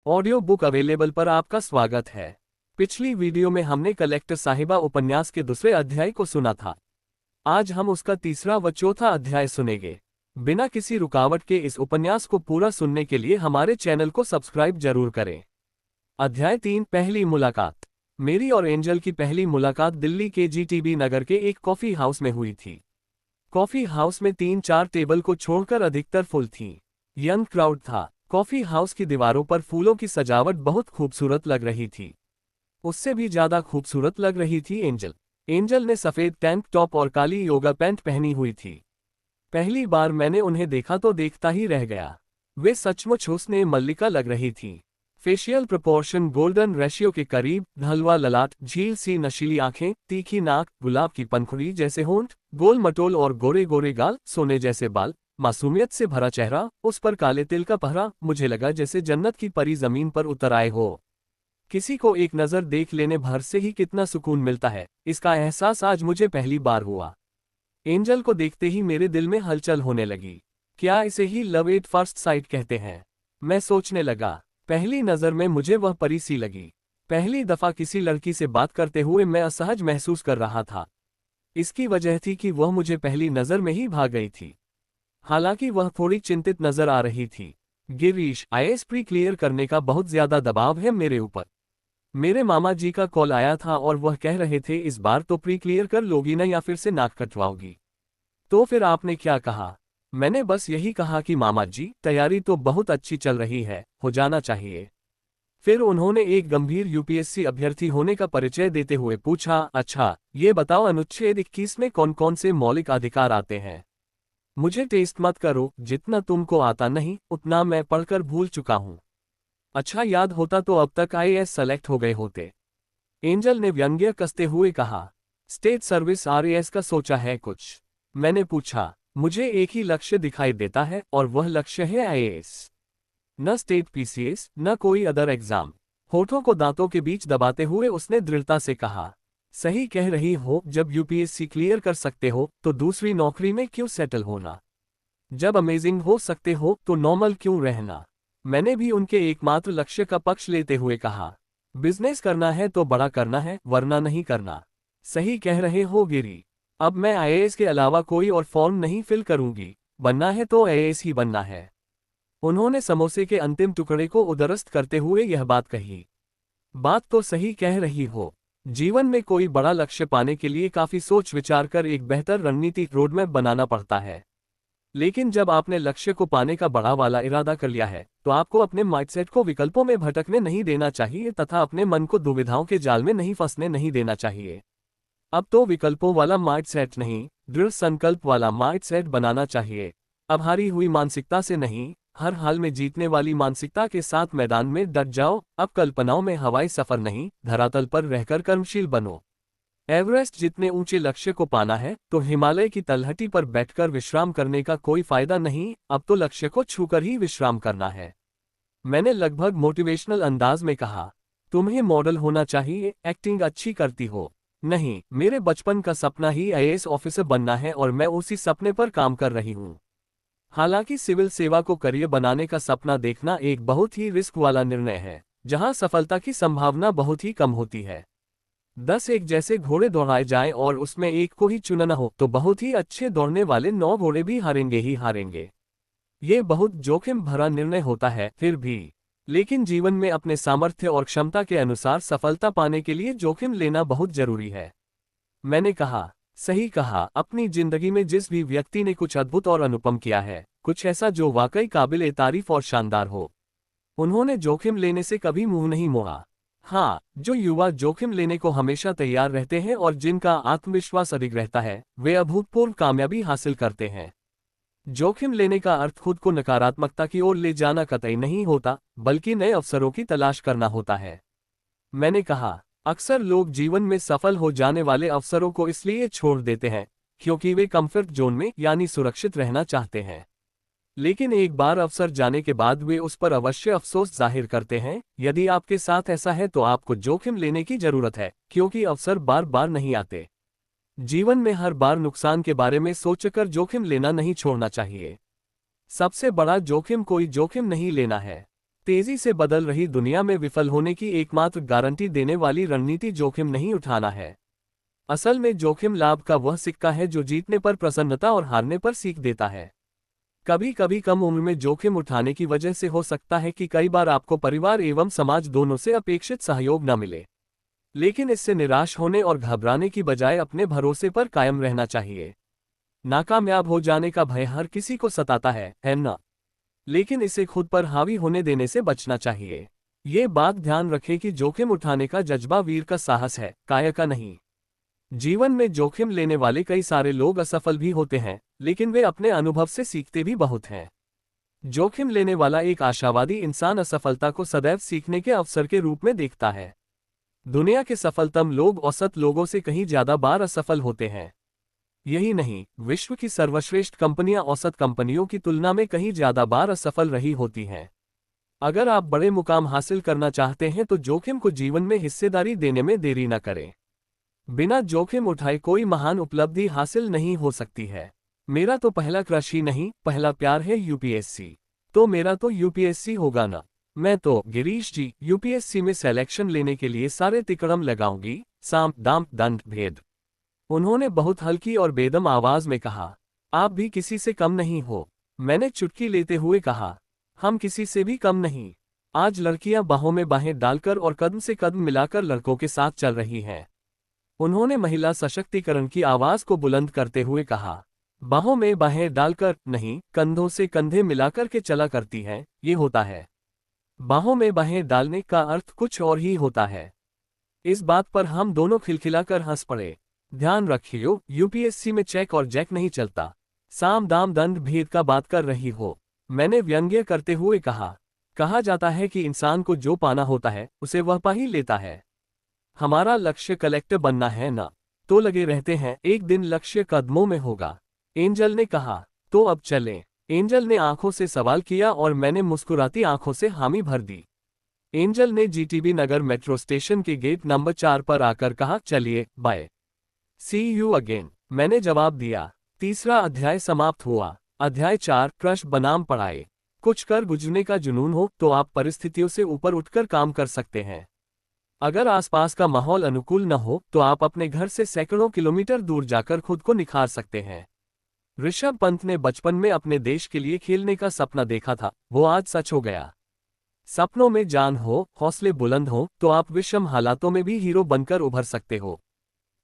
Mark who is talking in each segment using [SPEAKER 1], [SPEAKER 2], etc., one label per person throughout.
[SPEAKER 1] Audio book available पर आपका स्वागत है। पिछली वीडियो में हमने कलेक्टर साहिबा उपन्यास के दूसरे अध्याय को सुना था। आज हम उसका तीसरा व चौथा अध्याय सुनेंगे। बिना किसी रुकावट के इस उपन्यास को पूरा सुनने के लिए हमारे चैनल को सब्सक्राइब जरूर करें। अध्याय 3, पहली मुलाकात। मेरी और एंजल की पहली मुलाकात दिल्ली के जीटीबी नगर के एक कॉफी हाउस में हुई थी। कॉफी हाउस में 3-4 टेबल को छोड़कर अधिकतर फुल थीं। यंग क्राउड था। कॉफी हाउस की दीवारों पर फूलों की सजावट बहुत खूबसूरत लग रही थी। उससे भी ज्यादा खूबसूरत लग रही थी एंजल। एंजल ने सफेद टैंक टॉप और काली योगा पैंट पहनी हुई थी। पहली बार मैंने उन्हें देखा तो देखता ही रह गया। वे सचमुच हुस्ने मल्लिका लग रही थीं। फेशियल प्रोपोर्शन गोल्डन रेशियो के करीब, ढलवा ललाट, झील सी नशीली आंखें, तीखी नाक, गुलाब की पंखुड़ी जैसे होंठ, गोल मटोल और गोरे गोरे गाल, सोने जैसे बाल, मासूमियत से भरा चेहरा, उस पर काले तिल का पहरा। मुझे लगा जैसे जन्नत की परी जमीन पर उतर आए हो। किसी को एक नज़र देख लेने भर से ही कितना सुकून मिलता है, इसका एहसास आज मुझे पहली बार हुआ। एंजल को देखते ही मेरे दिल में हलचल होने लगी। क्या इसे ही लव एट फर्स्ट साइट कहते हैं? मैं सोचने लगा। पहली नज़र में मुझे वह परी सी लगी। पहली दफा किसी लड़की से बात करते हुए मैं असहज महसूस कर रहा था। इसकी वजह थी कि वह मुझे पहली नज़र में ही भाग गई थी। हालांकि वह थोड़ी चिंतित नजर आ रही थी। गिरीश, आईएएस प्री क्लियर करने का बहुत ज्यादा दबाव है मेरे ऊपर। मेरे मामा जी का कॉल आया था और वह कह रहे थे इस बार तो प्री क्लियर कर लोगी ना या फिर से नाक कटवाओगी। तो फिर आपने क्या कहा? मैंने बस यही कहा कि मामा जी, तैयारी तो बहुत अच्छी चल रही है, हो जाना चाहिए। फिर उन्होंने एक गंभीर यूपीएससी अभ्यर्थी होने का परिचय देते हुए पूछा, अच्छा ये बताओ अनुच्छेद 21 में कौन कौन से मौलिक अधिकार आते हैं? मुझे टेस्ट मत करो, जितना तुमको आता नहीं उतना मैं पढ़कर भूल चुका हूं। अच्छा याद होता तो अब तक आईएएस सेलेक्ट हो गए होते। एंजल ने व्यंग्य कसते हुए कहा। स्टेट सर्विस आरएएस का सोचा है कुछ? मैंने पूछा। मुझे एक ही लक्ष्य दिखाई देता है और वह लक्ष्य है आईएएस। न स्टेट पीसीएस, न कोई अदर एग्जाम। होठों को दांतों के बीच दबाते हुए उसने दृढ़ता से कहा। सही कह रही हो, जब यूपीएससी क्लियर कर सकते हो तो दूसरी नौकरी में क्यों सेटल होना? जब अमेजिंग हो सकते हो तो नॉर्मल क्यों रहना? मैंने भी उनके एकमात्र लक्ष्य का पक्ष लेते हुए कहा। बिजनेस करना है तो बड़ा करना है, वरना नहीं करना। सही कह रहे हो गिरी। अब मैं आईएएस के अलावा कोई और फॉर्म नहीं फिल करूंगी। बनना है तो आईएएस ही बनना है। उन्होंने समोसे के अंतिम टुकड़े को उदरस्त करते हुए यह बात कही। बात तो सही कह रही हो। जीवन में कोई बड़ा लक्ष्य पाने के लिए काफी सोच विचार कर एक बेहतर रणनीति रोडमैप बनाना पड़ता है। लेकिन जब आपने लक्ष्य को पाने का बड़ा वाला इरादा कर लिया है तो आपको अपने माइंडसेट को विकल्पों में भटकने नहीं देना चाहिए तथा अपने मन को दुविधाओं के जाल में नहीं फंसने नहीं देना चाहिए। अब तो विकल्पों वाला माइंडसेट नहीं, दृढ़ संकल्प वाला माइंडसेट बनाना चाहिए। अब हारी हुई मानसिकता से नहीं, हर हाल में जीतने वाली मानसिकता के साथ मैदान में डट जाओ। अब कल्पनाओं में हवाई सफर नहीं, धरातल पर रहकर कर्मशील बनो। एवरेस्ट जितने ऊंचे लक्ष्य को पाना है तो हिमालय की तलहटी पर बैठकर विश्राम करने का कोई फायदा नहीं, अब तो लक्ष्य को छूकर ही विश्राम करना है। मैंने लगभग मोटिवेशनल अंदाज में कहा। तुम्हें मॉडल होना चाहिए, एक्टिंग अच्छी करती हो। नहीं, मेरे बचपन का सपना ही आईएएस ऑफिसर बनना है और मैं उसी सपने पर काम कर रही हूँ। हालांकि सिविल सेवा को करियर बनाने का सपना देखना एक बहुत ही रिस्क वाला निर्णय है, जहां सफलता की संभावना बहुत ही कम होती है। 10 एक जैसे घोड़े दौड़ाए जाएं और उसमें एक को ही चुनना हो तो बहुत ही अच्छे दौड़ने वाले 9 घोड़े भी हारेंगे ही हारेंगे। ये बहुत जोखिम भरा निर्णय होता है फिर भी। लेकिन जीवन में अपने सामर्थ्य और क्षमता के अनुसार सफलता पाने के लिए जोखिम लेना बहुत जरूरी है। मैंने कहा। सही कहा। अपनी जिंदगी में जिस भी व्यक्ति ने कुछ अद्भुत और अनुपम किया है, कुछ ऐसा जो वाकई काबिल तारीफ और शानदार हो, उन्होंने जोखिम लेने से कभी मुंह नहीं मोड़ा। हाँ, जो युवा जोखिम लेने को हमेशा तैयार रहते हैं और जिनका आत्मविश्वास अधिक रहता है, वे अभूतपूर्व कामयाबी हासिल करते हैं। जोखिम लेने का अर्थ खुद को नकारात्मकता की ओर ले जाना कतई नहीं होता, बल्कि नए अवसरों की तलाश करना होता है। मैंने कहा। अक्सर लोग जीवन में सफल हो जाने वाले अवसरों को इसलिए छोड़ देते हैं क्योंकि वे कंफर्ट जोन में यानी सुरक्षित रहना चाहते हैं। लेकिन एक बार अवसर जाने के बाद वे उस पर अवश्य अफसोस जाहिर करते हैं। यदि आपके साथ ऐसा है तो आपको जोखिम लेने की जरूरत है, क्योंकि अवसर बार बार नहीं आते। जीवन में हर बार नुकसान के बारे में सोचकर जोखिम लेना नहीं छोड़ना चाहिए। सबसे बड़ा जोखिम कोई जोखिम नहीं लेना है। तेजी से बदल रही दुनिया में विफल होने की एकमात्र गारंटी देने वाली रणनीति जोखिम नहीं उठाना है। असल में जोखिम लाभ का वह सिक्का है जो जीतने पर प्रसन्नता और हारने पर सीख देता है। कभी कभी कम उम्र में जोखिम उठाने की वजह से हो सकता है कि कई बार आपको परिवार एवं समाज दोनों से अपेक्षित सहयोग न मिले, लेकिन इससे निराश होने और घबराने की बजाय अपने भरोसे पर कायम रहना चाहिए। नाकामयाब हो जाने का भय हर किसी को सताता है ना? लेकिन इसे खुद पर हावी होने देने से बचना चाहिए। ये बात ध्यान रखें कि जोखिम उठाने का जज्बा वीर का साहस है, काया का नहीं। जीवन में जोखिम लेने वाले कई सारे लोग असफल भी होते हैं, लेकिन वे अपने अनुभव से सीखते भी बहुत हैं। जोखिम लेने वाला एक आशावादी इंसान असफलता को सदैव सीखने के अवसर के रूप में देखता है। दुनिया के सफलतम लोग औसत लोगों से कहीं ज्यादा बार असफल होते हैं। यही नहीं, विश्व की सर्वश्रेष्ठ कंपनियां औसत कंपनियों की तुलना में कहीं ज्यादा बार असफल रही होती हैं। अगर आप बड़े मुकाम हासिल करना चाहते हैं तो जोखिम को जीवन में हिस्सेदारी देने में देरी न करें। बिना जोखिम उठाए कोई महान उपलब्धि हासिल नहीं हो सकती है। मेरा तो पहला क्रश ही नहीं, पहला प्यार है यूपीएससी। तो मेरा तो यूपीएससी होगा ना। मैं तो गिरीश जी यूपीएससी में सिलेक्शन लेने के लिए सारे तिकड़म लगाऊंगी, साम दाम दंड भेद। उन्होंने बहुत हल्की और बेदम आवाज में कहा। आप भी किसी से कम नहीं हो। मैंने चुटकी लेते हुए कहा, हम किसी से भी कम नहीं। आज लड़कियां बाहों में बाहें डालकर और कदम से कदम मिलाकर लड़कों के साथ चल रही हैं। उन्होंने महिला सशक्तिकरण की आवाज को बुलंद करते हुए कहा, बाहों में बाहें डालकर नहीं, कंधों से कंधे मिलाकर के चला करती हैं, ये होता है। बाहों में बाहें डालने का अर्थ कुछ और ही होता है। इस बात पर हम दोनों खिलखिलाकर हंस पड़े। ध्यान रखियो, यूपीएससी में चेक और जैक नहीं चलता। साम दाम दंड भेद का बात कर रही हो, मैंने व्यंग्य करते हुए कहा। कहा जाता है कि इंसान को जो पाना होता है उसे वह पा ही लेता है। हमारा लक्ष्य कलेक्टर बनना है ना, तो लगे रहते हैं, एक दिन लक्ष्य कदमों में होगा। एंजल ने कहा, तो अब चलें। एंजल ने आंखों से सवाल किया और मैंने मुस्कुराती आंखों से हामी भर दी। एंजल ने जीटीबी नगर मेट्रो स्टेशन के गेट नंबर 4 पर आकर कहा, चलिए, बाय, सी यू अगेन। मैंने जवाब दिया। तीसरा अध्याय समाप्त हुआ। अध्याय 4, क्रश बनाम पढ़ाई। कुछ कर गुजरने का जुनून हो तो आप परिस्थितियों से ऊपर उठकर काम कर सकते हैं। अगर आसपास का माहौल अनुकूल न हो तो आप अपने घर से सैकड़ों किलोमीटर दूर जाकर खुद को निखार सकते हैं। ऋषभ पंत ने बचपन में अपने देश के लिए खेलने का सपना देखा था, वो आज सच हो गया। सपनों में जान हो, हौसले बुलंद हो तो आप विषम हालातों में भी हीरो बनकर उभर सकते हो।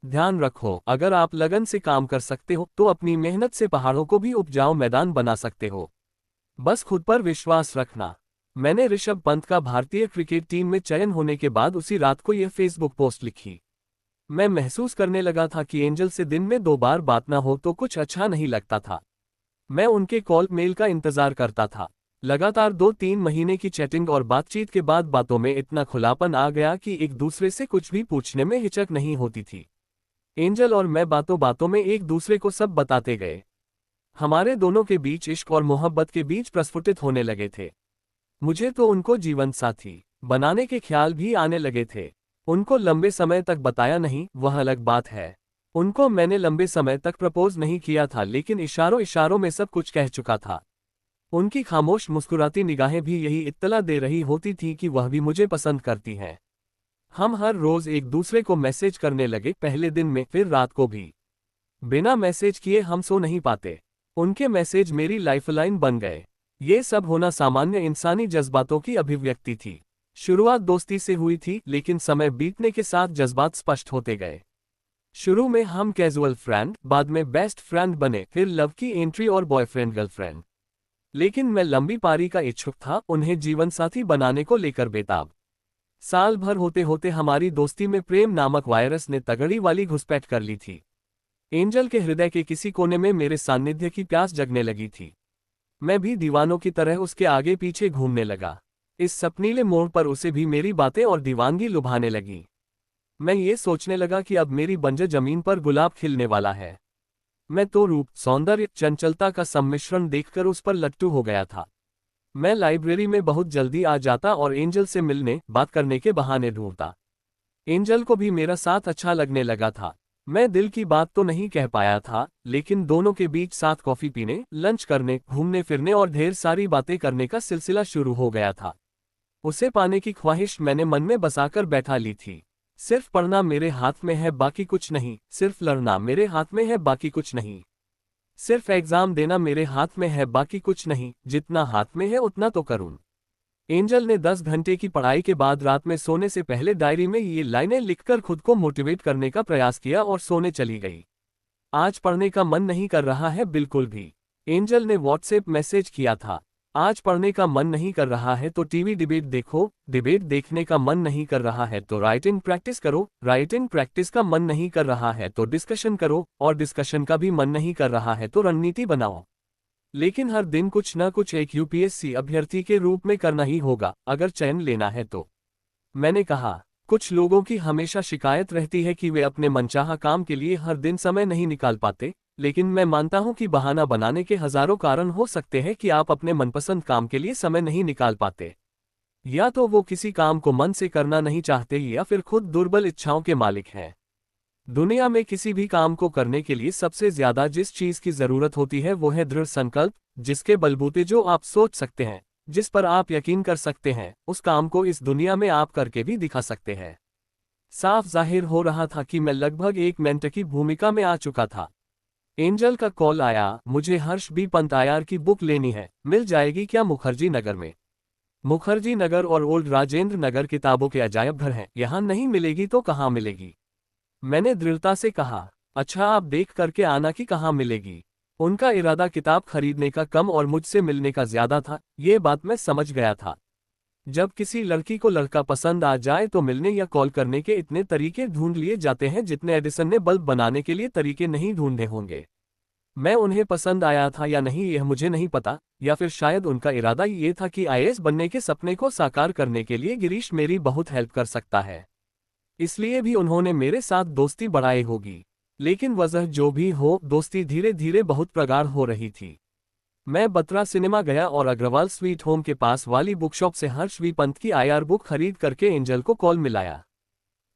[SPEAKER 1] ध्यान रखो, अगर आप लगन से काम कर सकते हो तो अपनी मेहनत से पहाड़ों को भी उपजाऊ मैदान बना सकते हो। बस खुद पर विश्वास रखना। मैंने ऋषभ पंत का भारतीय क्रिकेट टीम में चयन होने के बाद उसी रात को यह फेसबुक पोस्ट लिखी। मैं महसूस करने लगा था कि एंजल से दिन में 2 बार बात ना हो तो कुछ अच्छा नहीं लगता था। मैं उनके कॉल मेल का इंतजार करता था। लगातार 2-3 महीने की चैटिंग और बातचीत के बाद बातों में इतना खुलापन आ गया कि एक दूसरे से कुछ भी पूछने में हिचक नहीं होती थी। एंजल और मैं बातों बातों में एक दूसरे को सब बताते गए। हमारे दोनों के बीच इश्क और मोहब्बत के बीच प्रस्फुटित होने लगे थे। मुझे तो उनको जीवन साथी बनाने के ख्याल भी आने लगे थे। उनको लंबे समय तक बताया नहीं, वह अलग बात है। उनको मैंने लंबे समय तक प्रपोज नहीं किया था, लेकिन इशारों इशारों में सब कुछ कह चुका था। उनकी खामोश मुस्कुराती निगाहें भी यही इत्तला दे रही होती थीं कि वह भी मुझे पसंद करती हैं। हम हर रोज एक दूसरे को मैसेज करने लगे, पहले दिन में, फिर रात को भी। बिना मैसेज किए हम सो नहीं पाते। उनके मैसेज मेरी लाइफलाइन बन गए। ये सब होना सामान्य इंसानी जज्बातों की अभिव्यक्ति थी। शुरुआत दोस्ती से हुई थी, लेकिन समय बीतने के साथ जज्बात स्पष्ट होते गए। शुरू में हम कैजुअल फ्रेंड, बाद में बेस्ट फ्रेंड बने, फिर लव की एंट्री और बॉयफ्रेंड गर्लफ्रेंड। लेकिन मैं लंबी पारी का इच्छुक था, उन्हें जीवनसाथी बनाने को लेकर बेताब। साल भर होते होते हमारी दोस्ती में प्रेम नामक वायरस ने तगड़ी वाली घुसपैठ कर ली थी। एंजल के हृदय के किसी कोने में मेरे सान्निध्य की प्यास जगने लगी थी। मैं भी दीवानों की तरह उसके आगे पीछे घूमने लगा। इस सपनीले मोड़ पर उसे भी मेरी बातें और दीवानगी लुभाने लगी। मैं ये सोचने लगा कि अब मेरी बंजर जमीन पर गुलाब खिलने वाला है। मैं तो रूप, सौंदर्य, चंचलता का सम्मिश्रण देखकर उस पर लट्टू हो गया था। मैं लाइब्रेरी में बहुत जल्दी आ जाता और एंजल से मिलने, बात करने के बहाने ढूंढता। एंजल को भी मेरा साथ अच्छा लगने लगा था। मैं दिल की बात तो नहीं कह पाया था, लेकिन दोनों के बीच साथ कॉफी पीने, लंच करने, घूमने फिरने और ढेर सारी बातें करने का सिलसिला शुरू हो गया था। उसे पाने की ख्वाहिश मैंने मन में बसाकर बैठा ली थी। सिर्फ पढ़ना मेरे हाथ में है, बाकी कुछ नहीं। सिर्फ लड़ना मेरे हाथ में है, बाकी कुछ नहीं। सिर्फ एग्जाम देना मेरे हाथ में है, बाकी कुछ नहीं। जितना हाथ में है उतना तो करूं। एंजल ने 10 घंटे की पढ़ाई के बाद रात में सोने से पहले डायरी में ये लाइनें लिखकर खुद को मोटिवेट करने का प्रयास किया और सोने चली गई। आज पढ़ने का मन नहीं कर रहा है बिल्कुल भी। एंजल ने व्हाट्सएप मैसेज किया था। आज पढ़ने का मन नहीं कर रहा है तो टीवी डिबेट देखो, डिबेट देखने का मन नहीं कर रहा है तो राइटिंग प्रैक्टिस करो, राइटिंग प्रैक्टिस का मन नहीं कर रहा है तो डिस्कशन करो, और डिस्कशन का भी मन नहीं कर रहा है तो रणनीति बनाओ। लेकिन हर दिन कुछ न कुछ एक यूपीएससी अभ्यर्थी के रूप में करना ही होगा, अगर चयन लेना है तो। मैंने कहा, कुछ लोगों की हमेशा शिकायत रहती है कि वे अपने मनचाहा काम के लिए हर दिन समय नहीं निकाल पाते, लेकिन मैं मानता हूं कि बहाना बनाने के हजारों कारण हो सकते हैं कि आप अपने मनपसंद काम के लिए समय नहीं निकाल पाते। या तो वो किसी काम को मन से करना नहीं चाहते या फिर खुद दुर्बल इच्छाओं के मालिक हैं। दुनिया में किसी भी काम को करने के लिए सबसे ज्यादा जिस चीज की जरूरत होती है वो है दृढ़ संकल्प, जिसके बलबूते जो आप सोच सकते हैं, जिस पर आप यकीन कर सकते हैं, उस काम को इस दुनिया में आप करके भी दिखा सकते हैं। साफ जाहिर हो रहा था कि मैं लगभग एक मेंटर की भूमिका में आ चुका था। एंजल का कॉल आया, मुझे हर्ष बी पंत आयार की बुक लेनी है, मिल जाएगी क्या मुखर्जी नगर में? मुखर्जी नगर और ओल्ड राजेंद्र नगर किताबों के अजायब घर हैं, यहाँ नहीं मिलेगी तो कहाँ मिलेगी? मैंने दृढ़ता से कहा। अच्छा, आप देख करके आना कि कहाँ मिलेगी। उनका इरादा किताब खरीदने का कम और मुझसे मिलने का ज्यादा था, ये बात मैं समझ गया था। जब किसी लड़की को लड़का पसंद आ जाए तो मिलने या कॉल करने के इतने तरीके ढूंढ लिए जाते हैं जितने एडिसन ने बल्ब बनाने के लिए तरीके नहीं ढूंढे होंगे। मैं उन्हें पसंद आया था या नहीं यह मुझे नहीं पता, या फिर शायद उनका इरादा ये था कि आईएएस बनने के सपने को साकार करने के लिए गिरीश मेरी बहुत हेल्प कर सकता है, इसलिए भी उन्होंने मेरे साथ दोस्ती बढ़ाई होगी। लेकिन वजह जो भी हो, दोस्ती धीरे धीरे बहुत प्रगाढ़ हो रही थी। मैं बत्रा सिनेमा गया और अग्रवाल स्वीट होम के पास वाली बुकशॉप से हर्ष वी पंत की आईआर बुक खरीद करके एंजल को कॉल मिलाया।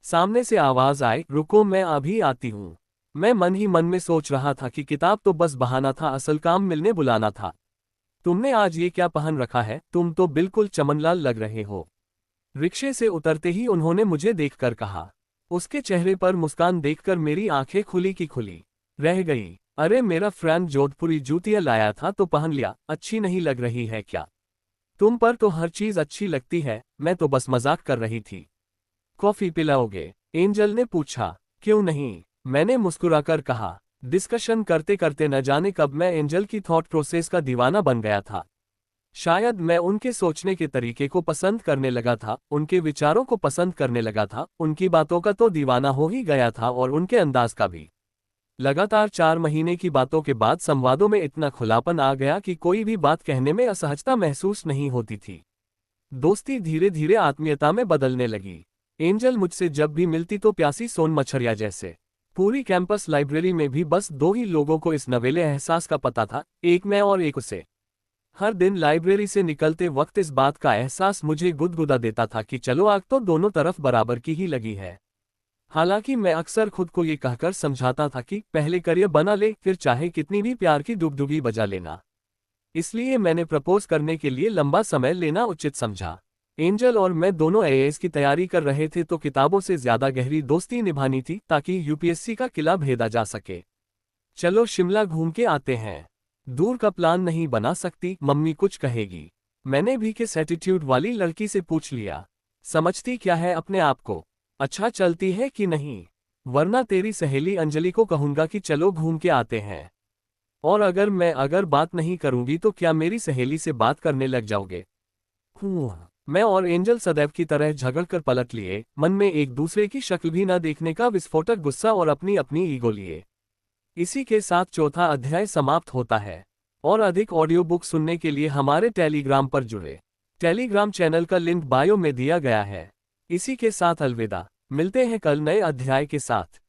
[SPEAKER 1] सामने से आवाज आई, रुको मैं अभी आती हूँ। मैं मन ही मन में सोच रहा था कि किताब तो बस बहाना था, असल काम मिलने बुलाना था। तुमने आज ये क्या पहन रखा है, तुम तो बिल्कुल चमनलाल लग रहे हो। रिक्शे से उतरते ही उन्होंने मुझे देखकर कहा। उसके चेहरे पर मुस्कान देखकर मेरी आंखें खुली की खुली रह गई। अरे मेरा फ्रेंड जोधपुरी जूतियां लाया था तो पहन लिया, अच्छी नहीं लग रही है क्या? तुम पर तो हर चीज अच्छी लगती है, मैं तो बस मजाक कर रही थी। कॉफी पिलाओगे? एंजल ने पूछा। क्यों नहीं, मैंने मुस्कुराकर कहा। डिस्कशन करते करते न जाने कब मैं एंजल की थॉट प्रोसेस का दीवाना बन गया था। शायद मैं उनके सोचने के तरीके को पसंद करने लगा था, उनके विचारों को पसंद करने लगा था, उनकी बातों का तो दीवाना हो ही गया था और उनके अंदाज का भी। लगातार 4 महीने की बातों के बाद संवादों में इतना खुलापन आ गया कि कोई भी बात कहने में असहजता महसूस नहीं होती थी। दोस्ती धीरे धीरे आत्मीयता में बदलने लगी। एंजल मुझसे जब भी मिलती तो प्यासी सोन मछरिया जैसे। पूरी कैंपस लाइब्रेरी में भी बस 2 ही लोगों को इस नवेले एहसास का पता था, एक मैं और एक उसे। हर दिन लाइब्रेरी से निकलते वक्त इस बात का एहसास मुझे गुदगुदा देता था कि चलो आग तो दोनों तरफ बराबर की ही लगी है। हालांकि मैं अक्सर खुद को ये कहकर समझाता था कि पहले करियर बना ले, फिर चाहे कितनी भी प्यार की डुगडुगी बजा लेना। इसलिए मैंने प्रपोज करने के लिए लंबा समय लेना उचित समझा। एंजल और मैं दोनों आईएएस की तैयारी कर रहे थे तो किताबों से ज्यादा गहरी दोस्ती निभानी थी ताकि यूपीएससी का किला भेदा जा सके। चलो शिमला घूम के आते हैं। दूर का प्लान नहीं बना सकती, मम्मी कुछ कहेगी। मैंने भी किस एटीट्यूड वाली लड़की से पूछ लिया। समझती क्या है अपने आप को? अच्छा चलती है कि नहीं? वरना तेरी सहेली अंजलि को कहूंगा कि चलो घूम के आते हैं। और अगर बात नहीं करूंगी तो क्या मेरी सहेली से बात करने लग जाओगे? मैं और एंजल सदैव की तरह झगड़कर पलट लिए, मन में एक दूसरे की शक्ल भी न देखने का विस्फोटक गुस्सा और अपनी अपनी ईगो लिए। इसी के साथ चौथा अध्याय समाप्त होता है। और अधिक ऑडियो बुक सुनने के लिए हमारे टेलीग्राम पर जुड़े। टेलीग्राम चैनल का लिंक बायो में दिया गया है। इसी के साथ अलविदा, मिलते हैं कल नए अध्याय के साथ।